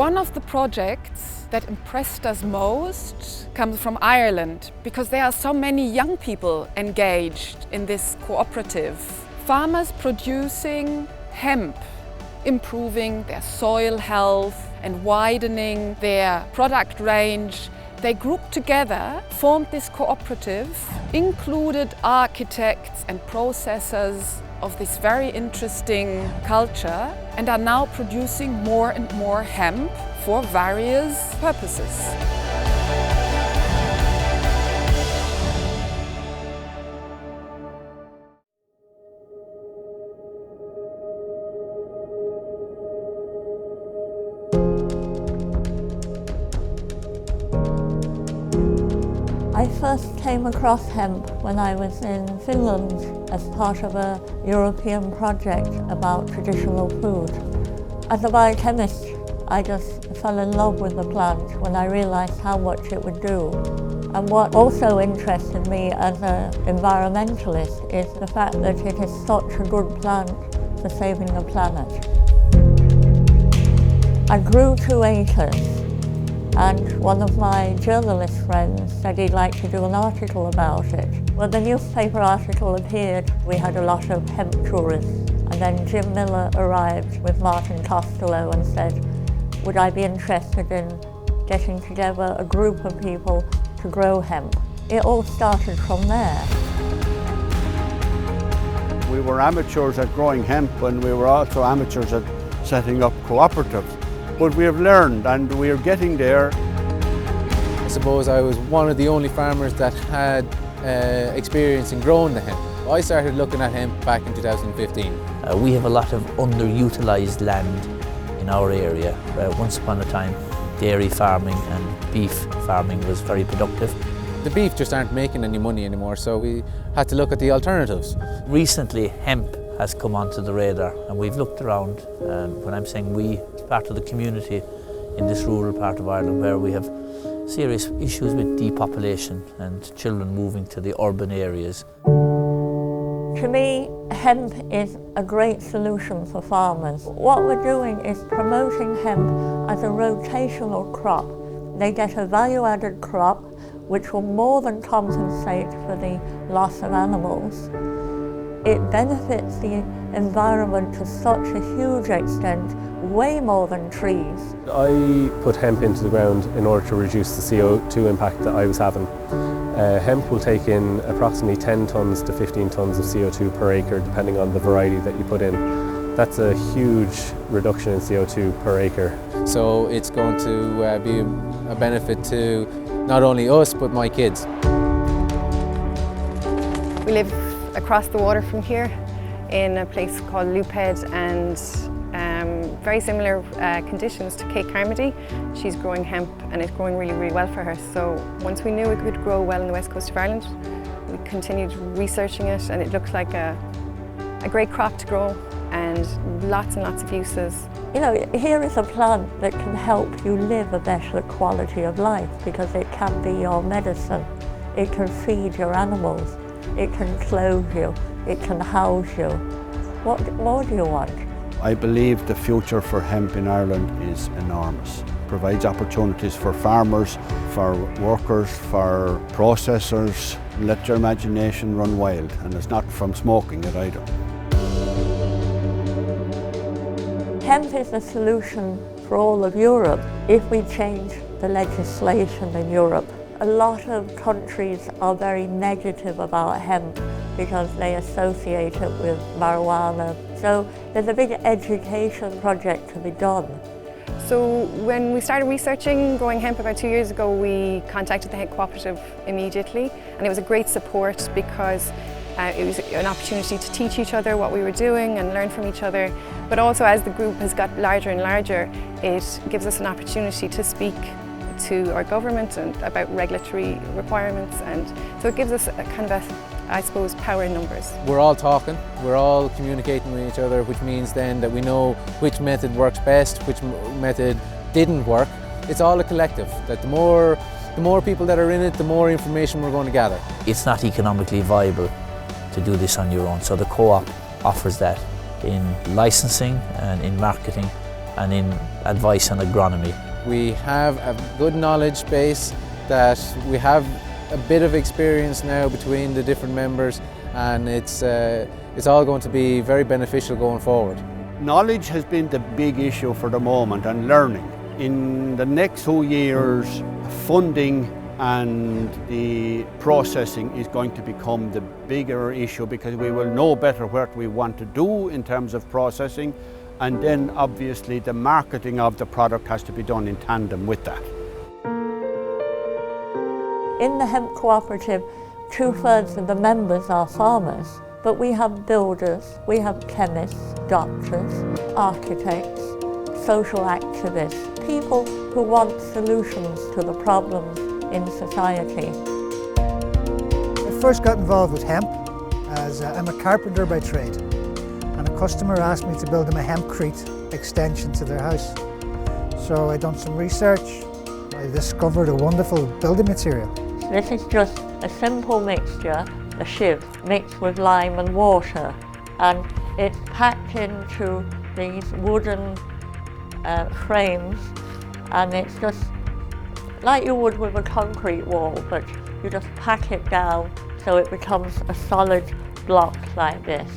One of the projects that impressed us most comes from Ireland, because there are so many young people engaged in this cooperative. Farmers producing hemp, improving their soil health and widening their product range. They grouped together, formed this cooperative, included architects and processors of this very interesting culture, and are now producing more and more hemp for various purposes. I first came across hemp when I was in Finland as part of a European project about traditional food. As a biochemist, I just fell in love with the plant when I realized how much it would do. And what also interested me as an environmentalist is the fact that it is such a good plant for saving the planet. I grew 2 acres. And one of my journalist friends said he'd like to do an article about it. When the newspaper article appeared, we had a lot of hemp tourists. And then Jim Miller arrived with Martin Costello and said, would I be interested in getting together a group of people to grow hemp? It all started from there. We were amateurs at growing hemp, and we were also amateurs at setting up cooperatives. But we have learned, and we are getting there. I suppose I was one of the only farmers that had experience in growing the hemp. I started looking at hemp back in 2015. We have a lot of underutilised land in our area. Once upon a time, dairy farming and beef farming was very productive. The beef just aren't making any money anymore, so we had to look at the alternatives. Recently, hemp has come onto the radar, and we've looked around. When I'm saying we, it's part of the community in this rural part of Ireland where we have serious issues with depopulation and children moving to the urban areas. To me, hemp is a great solution for farmers. What we're doing is promoting hemp as a rotational crop. They get a value-added crop which will more than compensate for the loss of animals. It benefits the environment to such a huge extent, way more than trees. I put hemp into the ground in order to reduce the CO2 impact that I was having. Hemp will take in approximately 10 tonnes to 15 tonnes of CO2 per acre, depending on the variety that you put in. That's a huge reduction in CO2 per acre. So it's going to be a benefit to not only us, but my kids. We live across the water from here in a place called Loophead, and very similar conditions to Kate Carmody. She's growing hemp and it's growing really, really well for her. So once we knew it could grow well in the west coast of Ireland, we continued researching it, and it looked like a great crop to grow and lots of uses. You know, here is a plant that can help you live a better quality of life because it can be your medicine. It can feed your animals. It can clothe you, it can house you. What more do you want? I believe the future for hemp in Ireland is enormous. It provides opportunities for farmers, for workers, for processors. Let your imagination run wild, and it's not from smoking it either. Hemp is a solution for all of Europe if we change the legislation in Europe. A lot of countries are very negative about hemp because they associate it with marijuana. So there's a big education project to be done. So when we started researching growing hemp about 2 years ago, we contacted the Hemp Cooperative immediately, and it was a great support because it was an opportunity to teach each other what we were doing and learn from each other. But also, as the group has got larger and larger, it gives us an opportunity to speak to our government and about regulatory requirements, and so it gives us a kind of I suppose, power in numbers. We're all talking, we're all communicating with each other, which means then that we know which method works best, which method didn't work. It's all a collective, that the more people that are in it, the more information we're going to gather. It's not economically viable to do this on your own, so the co-op offers that in licensing and in marketing and in advice on agronomy. We have a good knowledge base, that we have a bit of experience now between the different members, and it's all going to be very beneficial going forward. Knowledge has been the big issue for the moment, and learning. In the next 2 years, funding and the processing is going to become the bigger issue, because we will know better what we want to do in terms of processing, and then obviously the marketing of the product has to be done in tandem with that. In the hemp cooperative, 2/3 of the members are farmers, but we have builders, we have chemists, doctors, architects, social activists, people who want solutions to the problems in society. I first got involved with hemp as I'm a carpenter by trade, and a customer asked me to build them a hempcrete extension to their house. So I done some research. I discovered a wonderful building material. This is just a simple mixture, a shiv, mixed with lime and water, and it's packed into these wooden frames, and it's just like you would with a concrete wall, but you just pack it down so it becomes a solid block like this.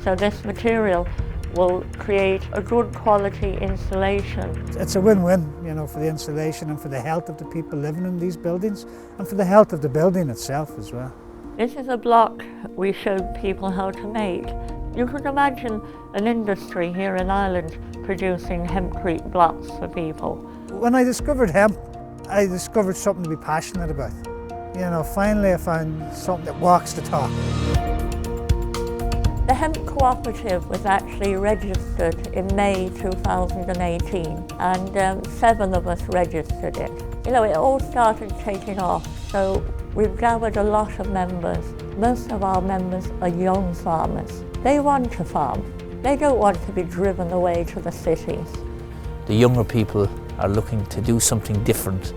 So this material will create a good quality insulation. It's a win-win, you know, for the insulation and for the health of the people living in these buildings, and for the health of the building itself as well. This is a block we showed people how to make. You could imagine an industry here in Ireland producing hempcrete blocks for people. When I discovered hemp, I discovered something to be passionate about. You know, finally I found something that walks the talk. The Hemp Cooperative was actually registered in May 2018, and 7 of us registered it. You know, it all started taking off, so we've gathered a lot of members. Most of our members are young farmers. They want to farm. They don't want to be driven away to the cities. The younger people are looking to do something different,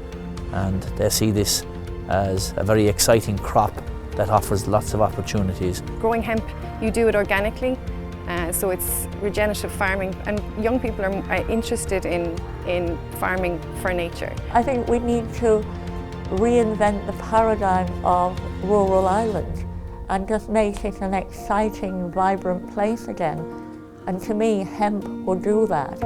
and they see this as a very exciting crop that offers lots of opportunities. Growing hemp, you do it organically, so it's regenerative farming, and young people are interested in farming for nature. I think we need to reinvent the paradigm of rural Ireland and just make it an exciting, vibrant place again. And to me, hemp will do that.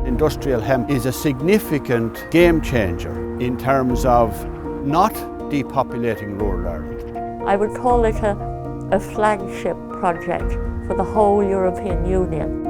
Industrial hemp is a significant game changer in terms of not depopulating rural Ireland. I would call it a flagship project for the whole European Union.